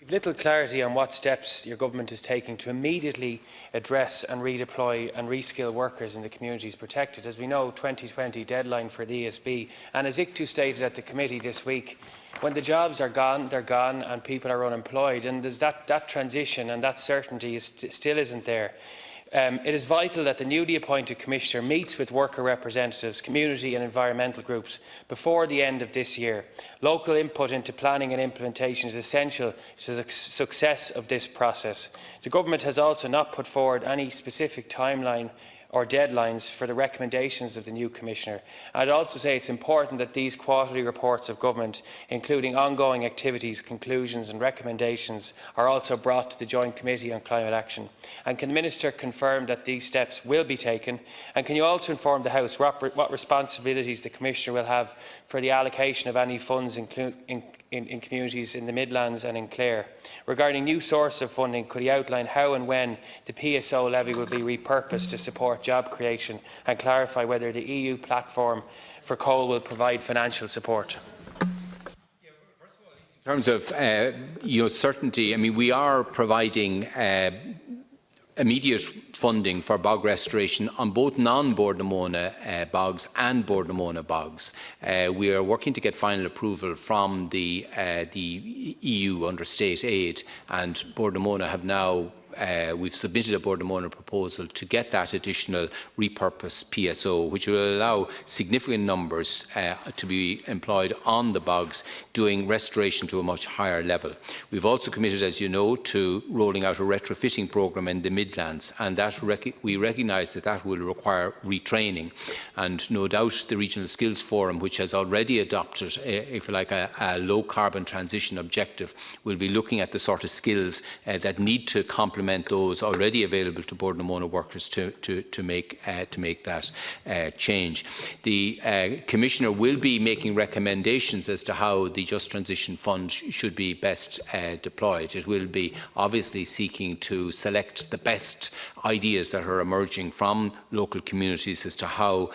little clarity on what steps your government is taking to immediately address and redeploy and reskill workers in the communities protected. As we know, 2020 deadline for the ESB, and as ICTU stated at the committee this week, when the jobs are gone, they're gone and people are unemployed, and there's that transition and that certainty still isn't there. It is vital that the newly appointed Commissioner meets with worker representatives, community and environmental groups before the end of this year. Local input into planning and implementation is essential to the success of this process. The Government has also not put forward any specific timeline or deadlines for the recommendations of the new Commissioner. I'd also say it's important that these quarterly reports of government, including ongoing activities, conclusions and recommendations, are also brought to the Joint Committee on Climate Action. And can the Minister confirm that these steps will be taken? And can you also inform the House what responsibilities the Commissioner will have for the allocation of any funds in communities in the Midlands and in Clare? Regarding new source of funding, could he outline how and when the PSO levy will be repurposed to support job creation, and clarify whether the EU platform for coal will provide financial support? In terms of certainty, I mean, we are providing immediate funding for bog restoration on both non-Bordnamona bogs and Bordnamona bogs. We are working to get final approval from the EU under state aid, and Bordnamona have now we've submitted a Bordnamona proposal to get that additional repurposed PSO, which will allow significant numbers to be employed on the bogs, doing restoration to a much higher level. We've also committed, as you know, to rolling out a retrofitting programme in the Midlands, and that we recognise that that will require retraining. And no doubt the Regional Skills Forum, which has already adopted, if you like, a low carbon transition objective, will be looking at the sort of skills that need to complement those already available to Bordnamona workers to make that change. The Commissioner will be making recommendations as to how the Just Transition Fund should be best deployed. It will be obviously seeking to select the best ideas that are emerging from local communities as to how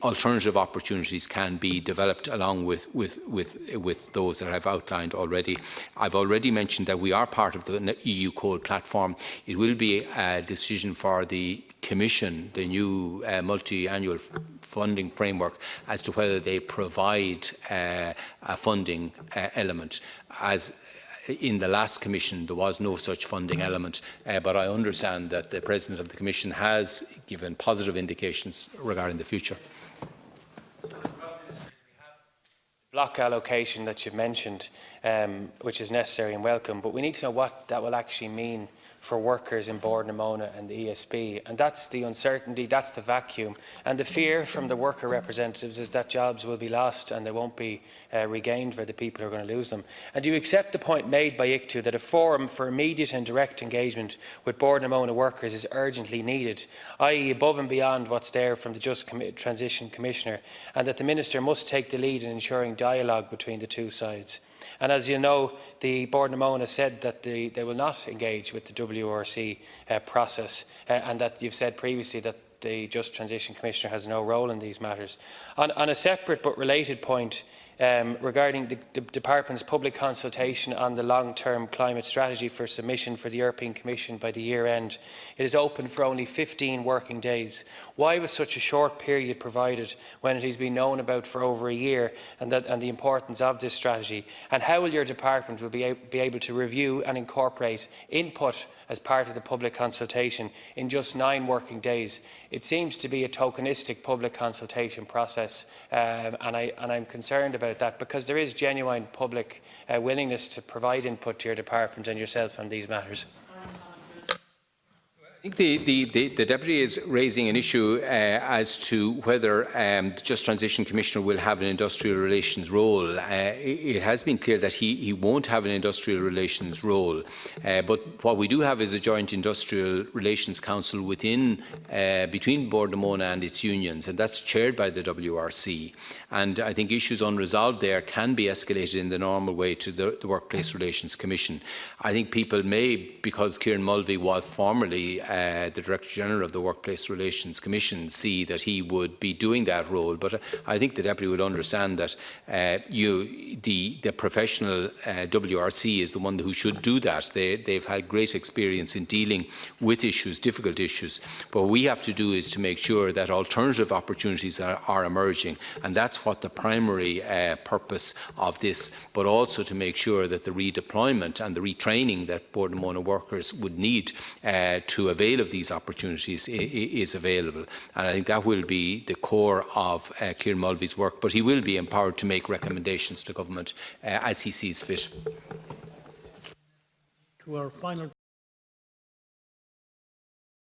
alternative opportunities can be developed along with those that I've outlined already. I've already mentioned that we are part of the EU Coal Platform. It will be a decision for the Commission, the new multi-annual funding framework, as to whether they provide a funding element. As in the last Commission, there was no such funding element, but I understand that the President of the Commission has given positive indications regarding the future. Block allocation that you've mentioned, which is necessary and welcome, but we need to know what that will actually mean for workers in Bordnamona and the ESB, and that's the uncertainty, that's the vacuum, and the fear from the worker representatives is that jobs will be lost and they won't be regained for the people who are going to lose them. And do you accept the point made by ICTU that a forum for immediate and direct engagement with Bordnamona workers is urgently needed, i.e. above and beyond what's there from the Just Transition Commissioner, and that the Minister must take the lead in ensuring dialogue between the two sides? And as you know, the Bordnamona said that they will not engage with the WRC process, and that you've said previously that the Just Transition Commissioner has no role in these matters. On a separate but related point, regarding the Department's public consultation on the long-term climate strategy for submission for the European Commission by the year end, it is open for only 15 working days. Why was such a short period provided when it has been known about for over a year, and the importance of this strategy? And how will your department be able to review and incorporate input as part of the public consultation in just 9 working days? It seems to be a tokenistic public consultation process, and I'm concerned about that, because there is genuine public willingness to provide input to your department and yourself on these matters. I think the Deputy is raising an issue as to whether the Just Transition Commissioner will have an industrial relations role. It has been clear that he won't have an industrial relations role, but what we do have is a joint industrial relations council between Bordnamona and its unions, and that's chaired by the WRC. And I think issues unresolved there can be escalated in the normal way to the Workplace Relations Commission. I think people may, because Kieran Mulvey was formerly the Director General of the Workplace Relations Commission see that he would be doing that role. But I think the Deputy would understand that the professional WRC is the one who should do that. They've had great experience in dealing with issues, difficult issues. But what we have to do is to make sure that alternative opportunities are emerging, and that's what the primary purpose of this, but also to make sure that the redeployment and the retraining that Bord na Móna workers would need to avail of these opportunities is available. And I think that will be the core of Ciarán Mulvey's work, but he will be empowered to make recommendations to government as he sees fit. To our final